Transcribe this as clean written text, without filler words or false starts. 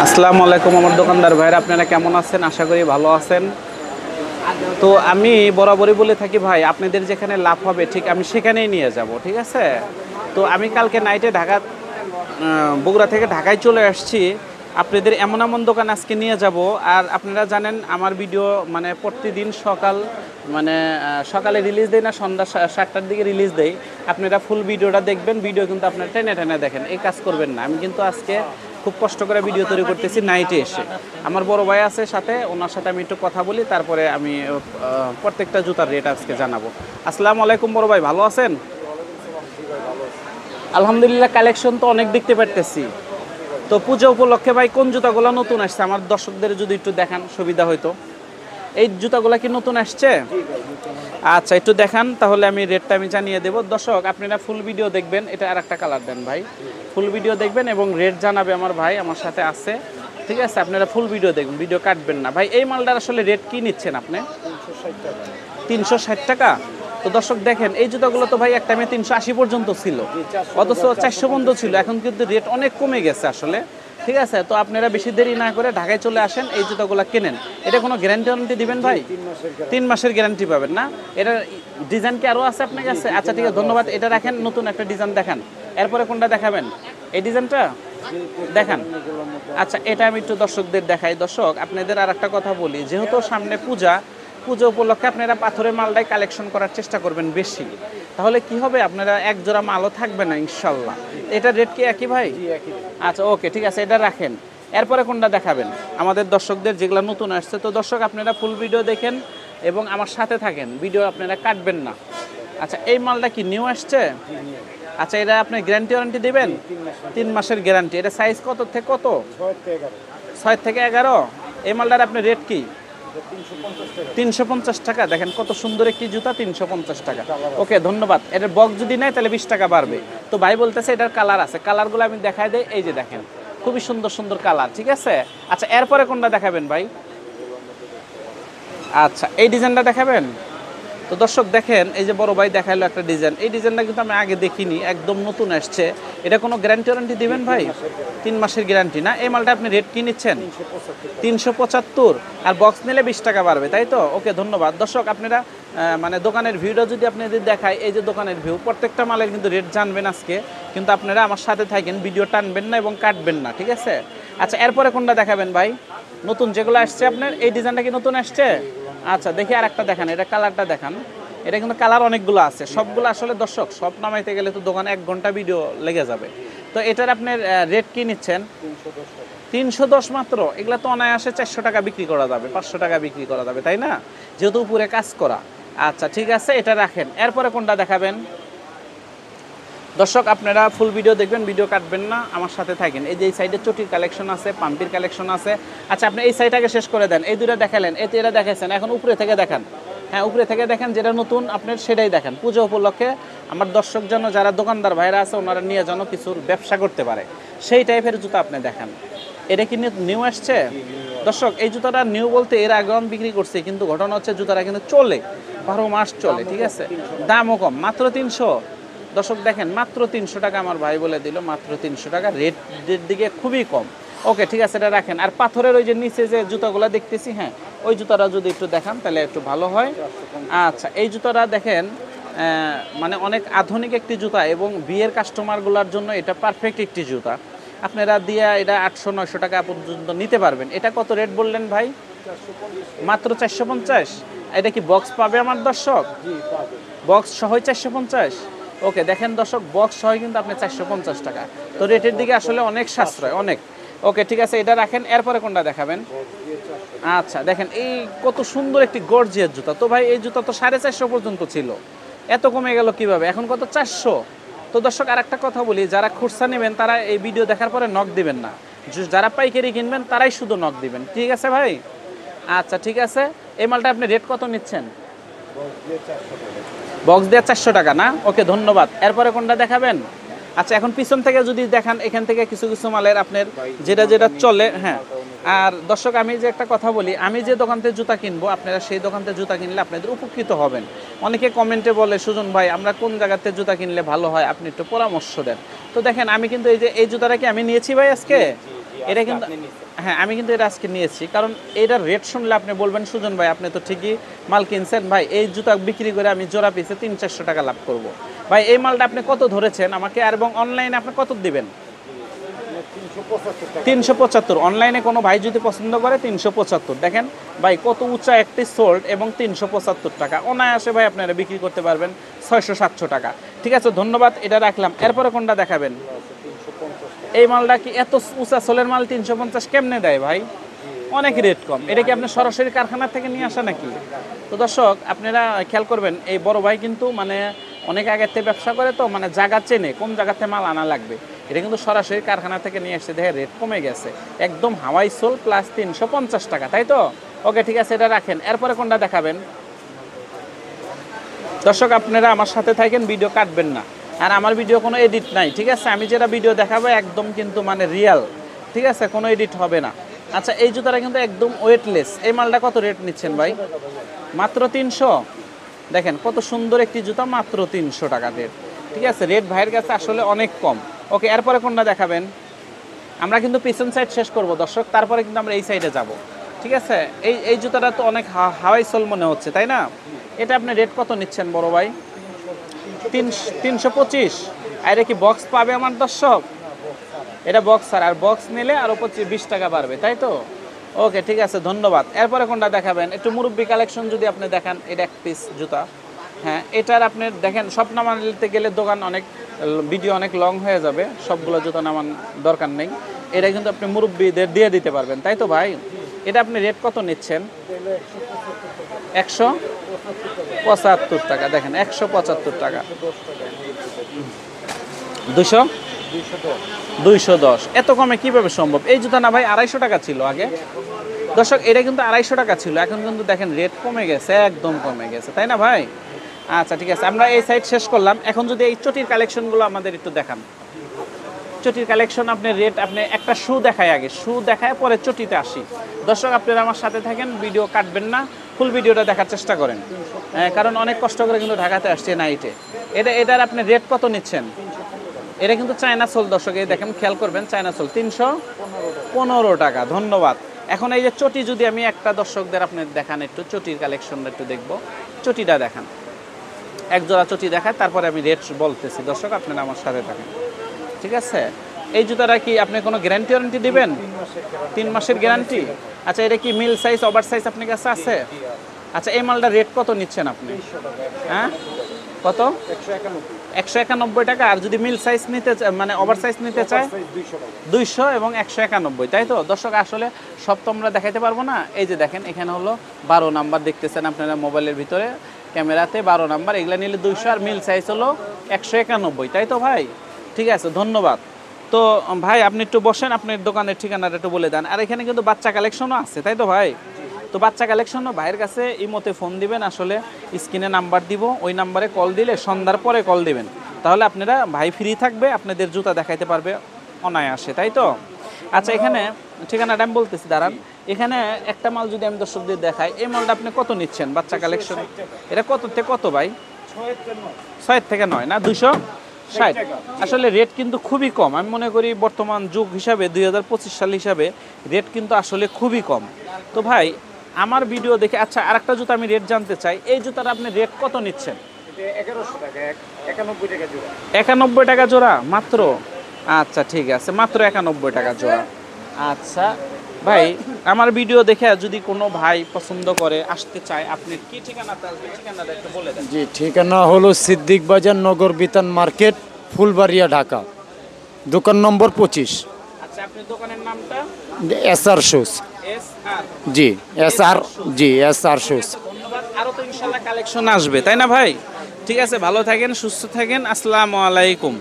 আসসালামু আলাইকুম আমার দোকানদার ভাইরা, আপনারা কেমন আছেন? আশা করি ভালো আছেন। তো আমি বরাবরই বলে থাকি ভাই, আপনাদের যেখানে লাভ হবে ঠিক আমি সেখানেই নিয়ে যাব, ঠিক আছে? তো আমি কালকে নাইটে বগুড়া থেকে ঢাকায় চলে আসছি। আপনাদের এমন এমন দোকান আজকে নিয়ে যাব। আর আপনারা জানেন আমার ভিডিও মানে প্রতিদিন সকালে রিলিজ দেয় না, সন্ধ্যা 7টার দিকে রিলিজ দেয়। আপনারা ফুল ভিডিওটা দেখবেন। ভিডিও কিন্তু আপনারা টেনে টেনে দেখেন, এই কাজ করবেন না। আমি কিন্তু আজকে খুব কষ্ট করে ভিডিও তৈরি করতেছি নাইটে এসে। আমার বড় ভাই আছে সাথে, ওনার সাথে আমি একটু কথা বলি, তারপরে আমি প্রত্যেকটা জুতার রেট আজকে জানাবো। আসসালামু আলাইকুম বড় ভাই, ভালো আছেন? আলহামদুলিল্লাহ, কালেকশন তো অনেক দেখতে পারতেছি। তো পূজা উপলক্ষে ভাই কোন জুতাগুলো নতুন আসছে আমার দর্শকদের যদি একটু দেখান সুবিধা হইতো। এই জুতাগুলো কি নতুন আসছে? আচ্ছা, একটু দেখান তাহলে আমি রেটটা জানিয়ে দেবো। দর্শক আপনারা ফুল ভিডিও দেখবেন। এটা আর একটা কালার দেন ভাই। ফুল ভিডিও দেখবেন এবং রেট জানাবে আমার ভাই, আমার সাথে আছে, ঠিক আছে? আপনারা ফুল ভিডিও দেখবেন, ভিডিও কাটবেন না ভাই। এই মালটার আসলে রেট কি নিচ্ছেন আপনি? 360 টাকা। তো দর্শক দেখেন, এই জুতাগুলো তো ভাই এক টাইমে 380 পর্যন্ত ছিল, অথচ 400 পর্যন্ত ছিল। এখন কিন্তু রেট অনেক কমে গেছে আসলে, ঠিক আছে? তো আপনারা বেশি দেরি না করে ঢাকায় চলে আসেন, এই জুতাগুলো কেনেন। এটা কোনো গ্যারান্টি ওয়ারেন্টি দিবেন ভাই? 3 মাসের গ্যারান্টি পাবেন না? এটা ডিজাইন কি আরও আছে আপনার কাছে? আচ্ছা ঠিক আছে, ধন্যবাদ। এটা রাখেন, নতুন একটা ডিজাইন দেখান। এরপরে কোনটা দেখাবেন? এই ডিজাইনটা দেখান। আচ্ছা, এটা আমি একটু দর্শকদের দেখাই। দর্শক আপনাদের আর একটা কথা বলি, যেহেতু সামনে পূজা উপলক্ষে আপনারা পাথরের মালটাই কালেকশন করার চেষ্টা করবেন বেশি। তাহলে কি হবে, আপনারা এক জোড়া মালও থাকবে না ইনশাল্লাহ। এটার রেট কি একই ভাই? আচ্ছা ওকে, ঠিক আছে, এটা রাখেন। এরপরে কোনটা দেখাবেন আমাদের দর্শকদের, যেগুলো নতুন আসছে? তো দর্শক আপনারা ফুল ভিডিও দেখেন এবং আমার সাথে থাকেন, ভিডিও আপনারা কাটবেন না। আচ্ছা, এই মালটা কি নিউ আসছে? আচ্ছা, এটা আপনি গ্যারান্টি ওয়ারেন্টি দেবেন? 3 মাসের গ্যারান্টি। এটা সাইজ কত থেকে কত? 6 থেকে 11। এই মালটার আপনার রেট কি? 350 টাকা। দেখেন কত সুন্দর একটি জুতা, 350 টাকা। ওকে ধন্যবাদ। এটার বক্স যদি নেয় তাহলে 20 টাকা বাড়বে। তো ভাই বলতেছে এটার কালার আছে, কালারগুলো আমি দেখাই দেই। এই যে দেখেন, খুবই সুন্দর সুন্দর কালার, ঠিক আছে? আচ্ছা, এরপরে কোনটা দেখাবেন ভাই? আচ্ছা, এই ডিজাইনটা দেখাবেন? তো দর্শক দেখেন, এই যে বড় ভাই দেখাইলো একটা ডিজাইন, এই ডিজাইনটা কিন্তু আমি আগে দেখিনি, একদম নতুন আসছে। এটা কোনো গ্যারান্টি ওয়ারেন্টি দিবেন ভাই? 3 মাসের গ্যারান্টি না? এই মালটা আপনি রেট কি নিচ্ছেন? 375। আর বক্স নিলে 20 টাকা বাড়বে, তাই তো? ওকে ধন্যবাদ। দর্শক আপনারা মানে দোকানের ভিউটা যদি আপনাদের দেখায়, এই যে দোকানের ভিউ, প্রত্যেকটা মালের কিন্তু রেট জানবেন আজকে। কিন্তু আপনারা আমার সাথে থাকেন, ভিডিও টানবেন না এবং কাটবেন না, ঠিক আছে? আচ্ছা, এরপরে কোনটা দেখাবেন ভাই? নতুন যেগুলো আসছে আপনার, এই ডিজাইনটা কি নতুন আসছে? আচ্ছা দেখি আর একটা দেখান, এটা কালারটা দেখান। এটা কিন্তু কালার অনেকগুলো আছে, সবগুলো আসলে দর্শক সব নামাইতে গেলে তো দোকানে 1 ঘন্টা ভিডিও লেগে যাবে। তো এটার আপনার রেট কি নিচ্ছেন? 310 মাত্র। এগুলা তো অনায়াসে 400 টাকা বিক্রি করা যাবে, 500 টাকা বিক্রি করা যাবে, তাই না? যেহেতু উপরে কাজ করা। আচ্ছা ঠিক আছে, এটা রাখেন। এরপরে কোনটা দেখাবেন? দর্শক আপনারা ফুল ভিডিও দেখবেন, ভিডিও কাটবেন না, আমার সাথে থাকেন। এই যে এই সাইডে চটির কালেকশন আছে, পাম্পির কালেকশন আছে। আচ্ছা, আপনি এই সাইডটাকে শেষ করে দেন। এই দুটো দেখালেন, এই তো এটা দেখাইছেন, এখন উপরে থেকে দেখান। হ্যাঁ, উপরে থেকে দেখেন, যেটা নতুন আপনার সেটাই দেখেন। পুজো উপলক্ষে আমার দর্শক যেন, যারা দোকানদার ভাইরা আছে, ওনারা নিয়ে যেন কিছুর ব্যবসা করতে পারে, সেই টাইপের জুতা আপনি দেখান। এটা কি নিউ আসছে? দর্শক এই জুতাটা নিউ বলতে এর আগেও আমি বিক্রি করছি, কিন্তু ঘটনা হচ্ছে জুতাটা কিন্তু চলে, 12 মাস চলে, ঠিক আছে? দামও কম, মাত্র 300। দর্শক দেখেন, মাত্র 300 টাকা আমার ভাই বলে দিল, মাত্র 300 টাকা। রেটের দিকে খুবই কম। ওকে ঠিক আছে, এটা রাখেন। আর পাথরের ওই যে নিচে যে জুতাগুলো দেখতেছি, হ্যাঁ, ওই জুতাটা যদি একটু দেখান তাহলে একটু ভালো হয়। আচ্ছা, এই জুতাটা দেখেন, মানে অনেক আধুনিক একটি জুতা এবং বিয়ের কাস্টমারগুলোর জন্য এটা পারফেক্ট একটি জুতা। আপনারা দিয়ে এটা 800-900 টাকা পর্যন্ত নিতে পারবেন। এটা কত রেট বললেন ভাই? মাত্র 450। এটা কি বক্স পাবে আমার দর্শক? বক্স সহই 450। ওকে দেখেন দর্শক, বক্স সহ কিন্তু আপনি 450 টাকা। তো রেটের দিকে আসলে অনেক সাশ্রয়, অনেক। ওকে ঠিক আছে, এটা রাখেন। এরপরে কোনটা দেখাবেন? আচ্ছা দেখেন, এই কত সুন্দর একটি গর্জিয়াস জুতা। তো ভাই এই জুতা তো 450 পর্যন্ত ছিল, এত কমে গেল কিভাবে? এখন কত? 400। তো দর্শক আর একটা কথা বলি, যারা খুচরা নেবেন তারা এই ভিডিও দেখার পরে নক দিবেন না, যারা পাইকারি কিনবেন তারাই শুধু নক দিবেন, ঠিক আছে ভাই? আচ্ছা ঠিক আছে। এই মালটা আপনি রেট কত নিচ্ছেন? বক্স দিয়ে 400 টাকা না? ওকে ধন্যবাদ। এরপরে কোনটা দেখাবেন? আচ্ছা, এখন পিছন থেকে যদি দেখান, এখান থেকে কিছু কিছু মালের আপনার যেটা যেটা চলে, হ্যাঁ। আর দর্শক আমি যে একটা কথা বলি, আমি যে দোকান থেকে জুতা কিনবো, আপনারা সেই দোকান থেকে জুতা কিনলে আপনাদের উপকৃত হবেন। অনেকে কমেন্টে বলে, সুজন ভাই আমরা কোন জায়গাতে জুতা কিনলে ভালো হয়, আপনি একটু পরামর্শ দেন। তো দেখেন, আমি কিন্তু এই যে এই জুতাটা কি আমি নিয়েছি ভাই আজকে, এটা কিন্তু হ্যাঁ আমি কিন্তু এটা আজকে নিয়েছি, কারণ এটার রেট শুনলে আপনি বলবেন সুজন ভাই আপনি তো ঠিকই মাল কিনছেন, ভাই এই জুতা বিক্রি করে আমি জোড়া পিসে 300-400 টাকা লাভ করব। ভাই এই মালটা আপনি কত ধরেছেন আমাকে, আর এবং অনলাইনে আপনি কত দিবেন? 375। অনলাইনে কোনো ভাই যদি পছন্দ করে 375। দেখেন ভাই কত উঁচা একটি সোল্ড এবং 375 টাকা অনায়াসে ভাই আপনারা বিক্রি করতে পারবেন 600-700 টাকা। ঠিক আছে ধন্যবাদ, এটা রাখলাম। এরপরে কোনটা দেখাবেন? এই মালটা কি এত উঁচা সোলের মাল 350 কেমনে দেয় ভাই? অনেক রেট কম। এটা কি আপনি সরাসরি কারখানা থেকে নিয়ে আসা নাকি? তো দর্শক আপনারা খেয়াল করবেন, এই বড় ভাই কিন্তু মানে অনেক আগের থেকে ব্যবসা করে, তো মানে জায়গা চেনে কোন জায়গাতে মাল আনা লাগবে। এটা কিন্তু সরাসরি কারখানা থেকে নিয়ে এসে দেখে রেট কমে গেছে, একদম হাওয়াই সোল প্লাস 350 টাকা, তাই তো? ওকে ঠিক আছে, এটা রাখেন। এরপরে কোনটা দেখাবেন? দর্শক আপনারা আমার সাথে থাকেন, ভিডিও কাটবেন না, আর আমার ভিডিও কোনো এডিট নাই, ঠিক আছে? আমি যেটা ভিডিও দেখাবো একদম কিন্তু মানে রিয়াল, ঠিক আছে? কোনো এডিট হবে না। আচ্ছা এই জুতাটা কিন্তু একদম ওয়েটলেস। এই মালটা কত রেট নিচ্ছেন ভাই? মাত্র 300। দেখেন কত সুন্দর একটি জুতা, মাত্র 300 টাকা রেট, ঠিক আছে? রেট ভাইয়ের কাছে আসলে অনেক কম। ওকে এরপরে কোনটা দেখাবেন? আমরা কিন্তু পিছন সাইড শেষ করব দর্শক, তারপরে কিন্তু আমরা এই সাইডে যাব, ঠিক আছে? এই জুতাটা তো অনেক হাওয়াই সোল মনে হচ্ছে, তাই না? এটা আপনি রেট কত নিচ্ছেন বড় ভাই? 325। আর এটা কি বক্স পাবে আমার দর্শক? এটা বক্স স্যার, আর বক্স নিলে আরও 20 টাকা বাড়বে, তাই তো? ওকে ঠিক আছে ধন্যবাদ। এরপরে কোনটা দেখাবেন? একটু মুরব্বি কালেকশন যদি আপনি দেখান। এটা এক পিস জুতা, হ্যাঁ এটার আপনি দেখেন সব নামাতে গেলে দোকান অনেক ভিডিও অনেক লং হয়ে যাবে, সবগুলো জুতা নামান দরকার নেই। এটা কিন্তু আপনি মুরব্বিদের দিয়ে দিতে পারবেন, তাই তো ভাই? এটা আপনি রেট কত নিচ্ছেন? 175 টাকা। দেখেন 175 টাকা। 210। এত কমে কিভাবে সম্ভব? এই জুতা না ভাই 250 টাকা ছিল আগে দর্শক, এটা কিন্তু 250 টাকা ছিল, এখন কিন্তু দেখেন রেট কমে গেছে, একদম কমে গেছে, তাই না ভাই? আচ্ছা ঠিক আছে, আমরা এই সাইড শেষ করলাম। এখন যদি এই চটির কালেকশনগুলো আমাদের একটু দেখান। চটির কালেকশন আপনি রেট, আপনি একটা শু দেখায়, আগে শু দেখায় পরে চটিতে আসি। দর্শক আপনারা আমার সাথে থাকেন, ভিডিও কাটবেন না, ফুল ভিডিওটা দেখার চেষ্টা করেন, কারণ অনেক কষ্ট করে কিন্তু ঢাকাতে আসছে নাইটে। এটার আপনি রেট কত নিচ্ছেন? এটা কিন্তু চায়না সোল দর্শক, এই দেখেন খেয়াল করবেন, চায়না সোল 315 টাকা। ধন্যবাদ। এখন এই যে চটি যদি আমি একটা দর্শকদের আপনি দেখান, একটু চটির কালেকশনটা একটু দেখবো, চটিটা দেখান, এক জোড়া চটি দেখায়, তারপরে আমি রেট বলতেছি। দর্শক আপনারা আমার সাথে থাকেন, ঠিক আছে? এই জুতাটা কি আপনি কোনো গ্যারান্টি ওয়ারেন্টি দিবেন? 3 মাসের গ্যারান্টি। আচ্ছা এটা কি মিল সাইজ ওভার সাইজ আপনার কাছে আছে? আচ্ছা এই মালটা রেট কত নিচ্ছেন আপনি? হ্যাঁ কত? 191 টাকা। আর যদি মিল সাইজ নিতে মানে ওভার সাইজ নিতে চায় 200 এবং 191, তাই তো? দর্শক আসলে সব তো আমরা দেখাইতে পারবো না। এই যে দেখেন এখানে হলো 12 নাম্বার দেখতেছেন আপনারা মোবাইলের ভিতরে, ক্যামেরাতে 12 নাম্বার, এগুলা নিলে 200, আর মিল সাইজ হলো 191, তাই তো ভাই? ঠিক আছে ধন্যবাদ। তো ভাই আপনি একটু বসেন, আপনার দোকানের ঠিকানাটা একটু বলে দেন। আর এখানে কিন্তু বাচ্চা কালেকশনও আছে, তাই তো ভাই? তো বাচ্চা কালেকশনও ভাইয়ের কাছে ইমোতে ফোন দিবেন, আসলে স্ক্রিনে নাম্বার দিব, ওই নাম্বারে কল দিলে সন্ধ্যার পরে কল দিবেন, তাহলে আপনারা ভাই ফ্রি থাকবে, আপনাদের জুতা দেখাইতে পারবে অনায়াসে, তাই তো? আচ্ছা এখানে ঠিকানাটা আমি বলতেছি, দাঁড়ান। এখানে একটা মাল যদি আমি দর্শকদের দেখাই, এই মালটা আপনি কত নিচ্ছেন বাচ্চা কালেকশন? এটা কত থেকে কত ভাই? 6 থেকে 9 না 260। আসলে রেট কিন্তু খুবই কম, আমি মনে করি বর্তমান যুগ হিসাবে 2025 সাল হিসাবে রেট কিন্তু আসলে খুবই কম। তো ভাই আমার ভিডিও দেখে, আচ্ছা আরেকটা জুতা আমি রেট জানতে চাই, এই জুতাটা আপনি রেট কত নিচ্ছেন? 91 টাকা জোড়া মাত্র। আচ্ছা ঠিক আছে, মাত্র 91 টাকা জোড়া। আচ্ছা ভাই আমার ভিডিও দেখে যদি কোনো ভাই পছন্দ করে আসতে চায়, আপনি কি ঠিকানাতে আসবে, ঠিকানাটা একটু বলে দেন। জি ঠিকানা হলো সিদ্দিক বাজার, নগর বিতান মার্কেট, ফুলবাড়িয়া, ঢাকা, দোকান নম্বর 25। আচ্ছা আপনার দোকানের নামটা? SR shoes. SR। জি SR, জি SR শুজ। ধন্যবাদ। আরো তো ইনশাআল্লাহ কালেকশন আসবে, তাই না ভাই? ঠিক আছে, ভালো থাকেন, সুস্থ থাকেন, আসসালামু আলাইকুম।